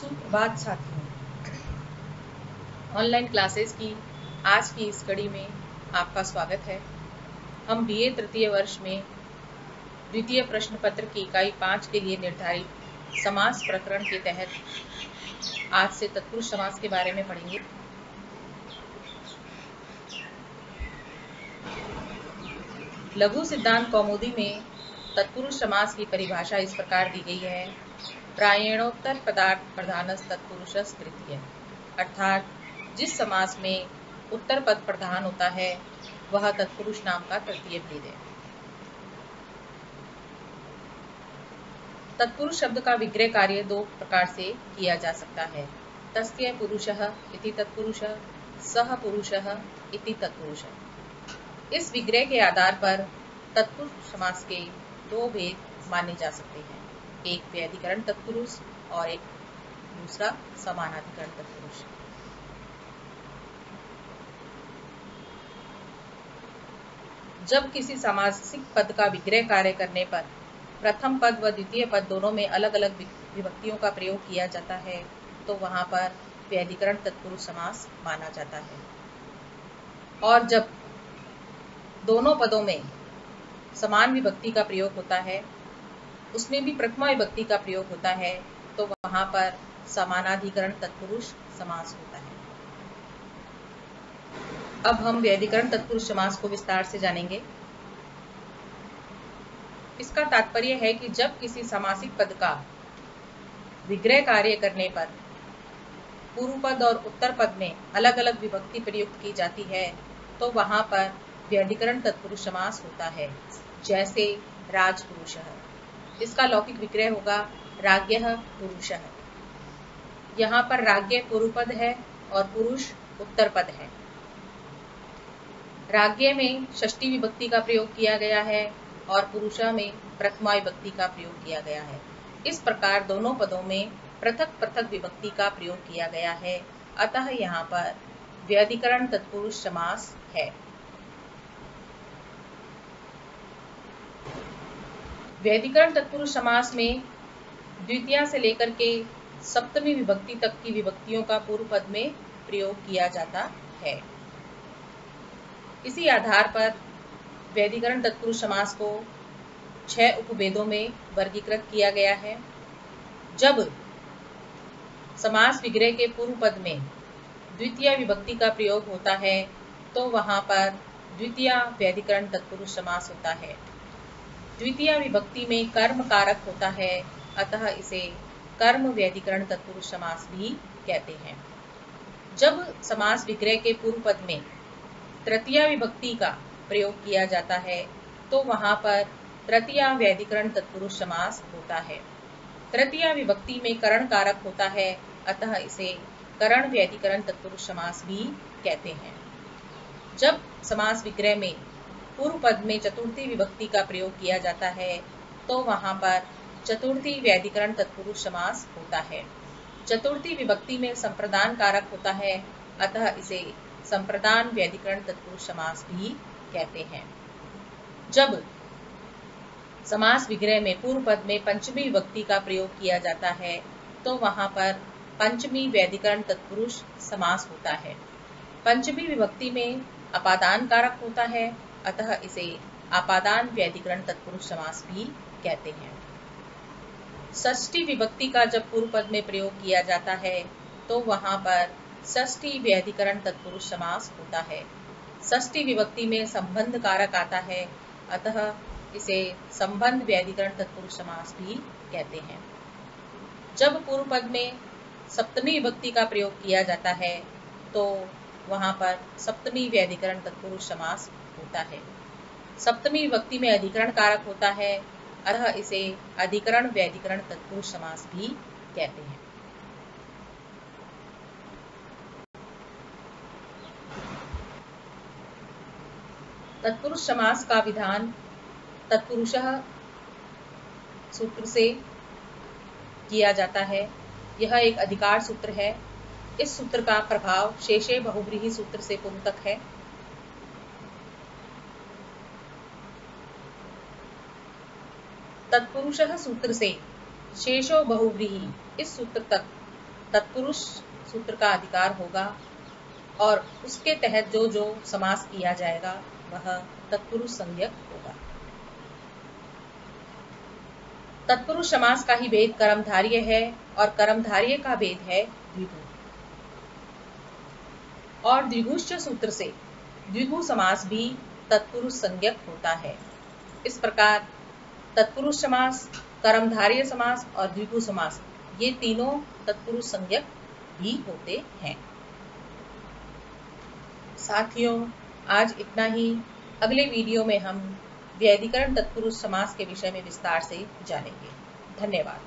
सुप्रभात साथियों, online classes की आज की इस कड़ी में आपका स्वागत है। हम बीए तृतीय वर्ष में द्वितीय प्रश्न पत्र की इकाई 5 के लिए निर्धारित समास प्रकरण के तहत आज से तत्पुरुष समास के बारे में पढ़ेंगे। लघु सिद्धांत कौमुदी में तत्पुरुष समास की परिभाषा इस प्रकार दी गई है। प्रायणोत्तर पदार्थ प्रधानस तत्पुरुषस तृतीय, अर्थात जिस समास में उत्तर पद प्रधान होता है वह तत्पुरुष नाम का तृतीय भेद है। तत्पुरुष शब्द का विग्रह कार्य दो प्रकार से किया जा सकता है। तस्य पुरुषः इति तत्पुरुषः, सः पुरुषः इति तत्पुरुषः। इस विग्रह के आधार पर तत्पुरुष समास के दो भेद माने जा सकते हैं, एक व्यधिकरण तत्पुरुष और एक दूसरा समानाधिकरण तत्पुरुष। जब किसी समासिक पद का विग्रह कार्य करने पर प्रथम पद व द्वितीय पद दोनों में अलग अलग विभक्तियों का प्रयोग किया जाता है तो वहां पर व्यधिकरण तत्पुरुष समास माना जाता है। और जब दोनों पदों में समान विभक्ति का प्रयोग होता है, उसमें भी प्रथमा विभक्ति का प्रयोग होता है, तो वहां पर समानाधिकरण तत्पुरुष समास होता है। अब हम व्यधिकरण तत्पुरुष समास को विस्तार से जानेंगे। इसका तात्पर्य है कि जब किसी समासिक पद का विग्रह कार्य करने पर पूर्व पद और उत्तर पद में अलग अलग विभक्ति प्रयुक्त की जाती है तो वहां पर व्यधिकरण तत्पुरुष समास होता है। जैसे राजपुरुषः, इसका लौकिक विग्रह होगा राज्ञः पुरुषः। यहाँ पर राज्ञ पूर्व पद है और पुरुष उत्तर पद है। राज्ञ में षष्ठी विभक्ति का प्रयोग किया गया है और पुरुषा में प्रथमा विभक्ति का प्रयोग किया गया है। इस प्रकार दोनों पदों में पृथक पृथक विभक्ति का प्रयोग किया गया है, अतः यहाँ पर व्यधिकरण तत्पुरुष समास है। व्यधिकरण तत्पुरुष समास में द्वितीया से लेकर के सप्तमी विभक्ति तक की विभक्तियों का पूर्व पद में प्रयोग किया जाता है। इसी आधार पर व्यधिकरण तत्पुरुष समास को 6 उपभेदों में वर्गीकृत किया गया है। जब समास विग्रह के पूर्व पद में द्वितीय विभक्ति का प्रयोग होता है तो वहां पर द्वितीय व्यधिकरण तत्पुरुष समास होता है। द्वितीय विभक्ति में कर्म कारक होता है, अतः इसे कर्म व्यधिकरण तत्पुरुष समास भी कहते हैं। जब समास विग्रह के पूर्व पद में तृतीय विभक्ति का प्रयोग किया जाता है तो वहां पर तृतीय व्यधिकरण तत्पुरुष समास होता है। तृतीय विभक्ति में करण कारक होता है, अतः इसे करण व्यधिकरण तत्पुरुष समास भी कहते हैं। जब समास विग्रह में पूर्व पद में चतुर्थी विभक्ति का प्रयोग किया जाता है तो वहां पर चतुर्थी व्यधिकरण तत्पुरुष समास होता है। चतुर्थी विभक्ति में संप्रदान कारक होता है, अतः इसे संप्रदान व्यधिकरण तत्पुरुष समास भी कहते हैं। जब समास विग्रह में पूर्व पद में पंचमी विभक्ति का प्रयोग किया जाता है तो वहां पर पंचमी व्यधिकरण तत्पुरुष समास होता है। पंचमी विभक्ति में अपादान कारक होता है, अतः इसे आपादान व्यधिकरण तत्पुरुष समास भी कहते हैं। षष्ठी विभक्ति का जब पूर्व पद में प्रयोग किया जाता है तो वहां पर षष्ठी व्यधिकरण तत्पुरुष समास होता है। षष्ठी विभक्ति में संबंध कारक आता है, अतः इसे संबंध व्यधिकरण तत्पुरुष समास भी कहते हैं। जब पूर्व पद में सप्तमी विभक्ति का प्रयोग किया जाता है तो वहां पर सप्तमी व्यधिकरण तत्पुरुष समास होता है। सप्तमी विभक्ति में अधिकरण कारक होता है, अतः इसे अधिकरण व्यधिकरण तत्पुरुष समास भी कहते हैं। तत्पुरुष समास का विधान तत्पुरुषः सूत्र से किया जाता है। यह एक अधिकार सूत्र है। इस सूत्र का प्रभाव शेषे बहुव्रीहि सूत्र से पूर्वतक है। तत्पुरुषः सूत्र से शेषो बहुव्रीहि इस सूत्र तक तत्पुरुष सूत्र का अधिकार होगा और उसके तहत जो जो समास किया जाएगा वह तत्पुरुष संज्ञक होगा। तत्पुरुष समास का ही भेद कर्मधारय है और कर्मधारय का भेद है द्विगु। और द्विगुश्च सूत्र से द्विगु समास भी तत्पुरुष संज्ञक होता है। इस प्रकार तत्पुरुष समास, कर्मधारय समास और द्विगु समास ये तीनों तत्पुरुष संज्ञक भी होते हैं। साथियों, आज इतना ही। अगले वीडियो में हम वैयाधिकरण तत्पुरुष समास के विषय में विस्तार से जानेंगे। धन्यवाद।